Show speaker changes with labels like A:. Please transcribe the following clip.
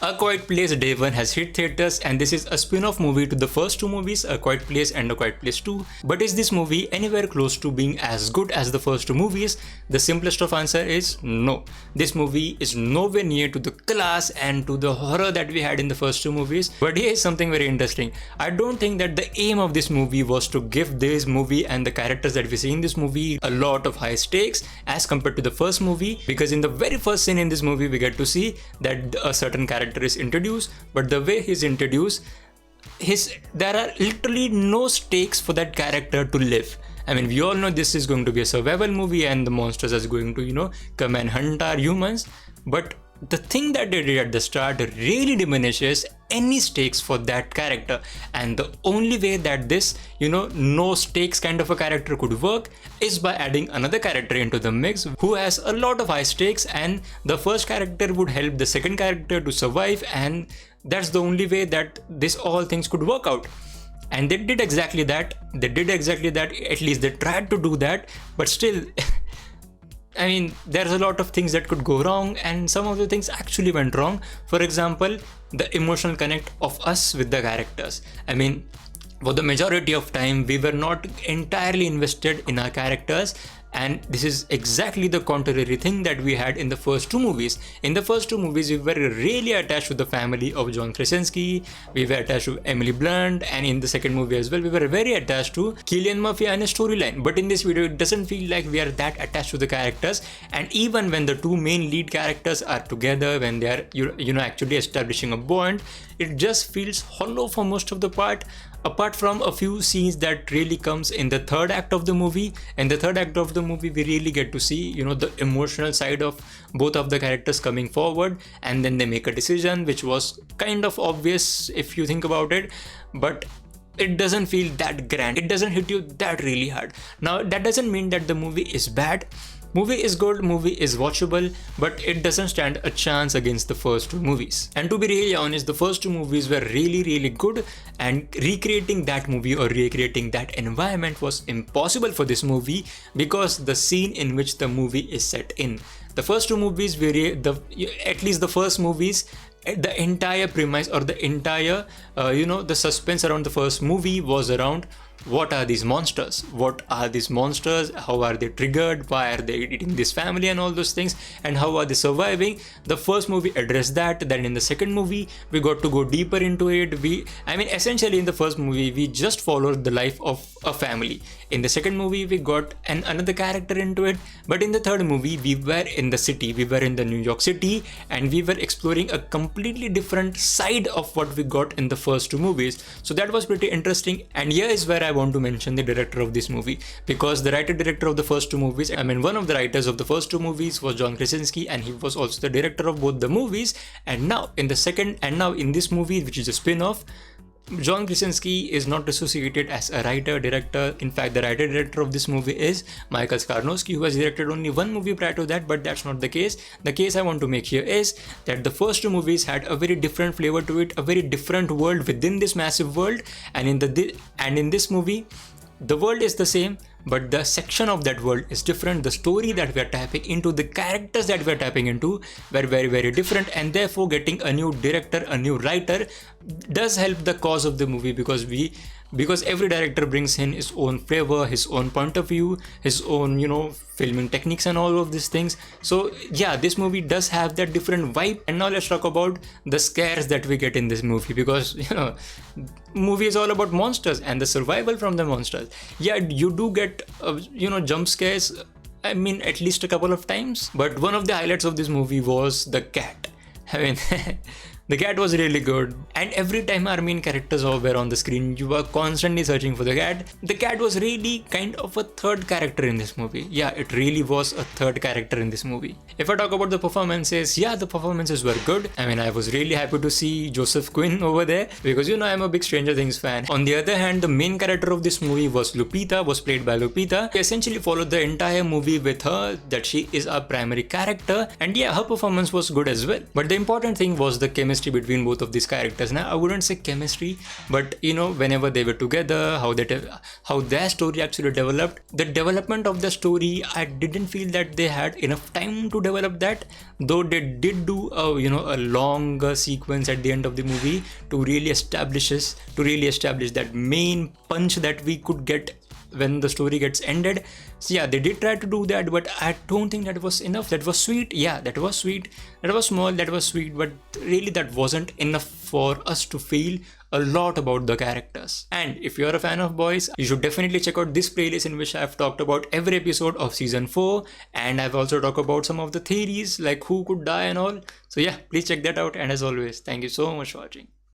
A: A Quiet Place Day 1 has hit theaters, and this is a spin-off movie to the first two movies, A Quiet Place and A Quiet Place 2. But is this movie anywhere close to being as good as the first two movies? The simplest of answer is no. This movie is nowhere near to the class and to the horror that we had in the first two movies. But here is something very interesting. I don't think that the aim of this movie was to give this movie and the characters that we see in this movie a lot of high stakes as compared to the first movie, because in the very first scene in this movie we get to see that a certain character is introduced, but the way he's introduced, there are literally no stakes for that character to live. I mean, we all know this is going to be a survival movie and the monsters are going to, come and hunt our humans. But the thing that they did at the start really diminishes any stakes for that character. And the only way that this, no stakes kind of a character could work is by adding another character into the mix who has a lot of high stakes, and the first character would help the second character to survive, and that's the only way that this all things could work out. And they did exactly that. At least they tried to do that, but still I mean, there's a lot of things that could go wrong, and some of the things actually went wrong. For example, the emotional connect of us with the characters. I mean, for the majority of time, we were not entirely invested in our characters, and this is exactly the contrary thing that we had in the first two movies. In the first two movies, we were really attached to the family of John Krasinski, we were attached to Emily Blunt, and in the second movie as well, we were very attached to Cillian Murphy and his storyline. But in this video, it doesn't feel like we are that attached to the characters, and even when the two main lead characters are together, when they are actually establishing a bond, it just feels hollow for most of the part, apart from a few scenes that really comes in the third act of the movie. In the third act of the movie, we really get to see, the emotional side of both of the characters coming forward, and then they make a decision which was kind of obvious if you think about it, but it doesn't feel that grand. It doesn't hit you that really hard. Now, that doesn't mean that the movie is bad. Movie is good, movie is watchable, but it doesn't stand a chance against the first two movies. And to be really honest, the first two movies were really good, and recreating that movie or recreating that environment was impossible for this movie because the scene in which the movie is set in. The first two movies, at least the first movies, the entire premise or the entire, the suspense around the first movie was around what are these monsters? What are these monsters? How are they triggered? Why are they eating this family and all those things? And how are they surviving? The first movie addressed that. Then in the second movie, we got to go deeper into it. Essentially in the first movie, we just followed the life of a family. In the second movie, we got another character into it. But in the third movie, we were in the city. We were in the New York City, and we were exploring a completely different side of what we got in the first two movies. So that was pretty interesting. And here is where I want to mention the director of this movie, because the writer-director of the first two movies, one of the writers of the first two movies was John Krasinski, and he was also the director of both the movies. And now in this movie, which is a spin-off, John Krasinski is not associated as a writer-director. In fact, the writer-director of this movie is Michael Skarnowski, who has directed only one movie prior to that, but that's not the case. The case I want to make here is that the first two movies had a very different flavor to it, a very different world within this massive world, and in this movie, the world is the same, but the section of that world is different. The story that we are tapping into, the characters that we are tapping into were very different, and therefore getting a new director, a new writer does help the cause of the movie, because every director brings in his own flavor, his own point of view, his own, filming techniques and all of these things. So yeah, this movie does have that different vibe. And now let's talk about the scares that we get in this movie, because movie is all about monsters and the survival from the monsters. Yeah, you do get jump scares, at least a couple of times, but one of the highlights of this movie was the cat. The cat was really good, and every time our main characters were on the screen, you were constantly searching for the cat. The cat was really kind of a third character in this movie. Yeah, it really was a third character in this movie. If I talk about the performances, yeah, the performances were good. I was really happy to see Joseph Quinn over there, because I'm a big Stranger Things fan. On the other hand, the main character of this movie was played by Lupita. We essentially followed the entire movie with her, that she is our primary character, and yeah, her performance was good as well. But the important thing was the chemistry chemistry between both of these characters. Now I wouldn't say chemistry, but whenever they were together, how their story actually developed, the development of the story, I didn't feel that they had enough time to develop that, though they did do a long sequence at the end of the movie to really establish that main punch that we could get when the story gets ended. So yeah, they did try to do that, but I don't think that was enough. That was sweet, yeah, that was sweet, that was small, that was sweet, but really that wasn't enough for us to feel a lot about the characters. And if you're a fan of boys, you should definitely check out this playlist in which I've talked about every episode of season 4, and I've also talked about some of the theories like who could die and all. So yeah, please check that out, and as always, thank you so much for watching.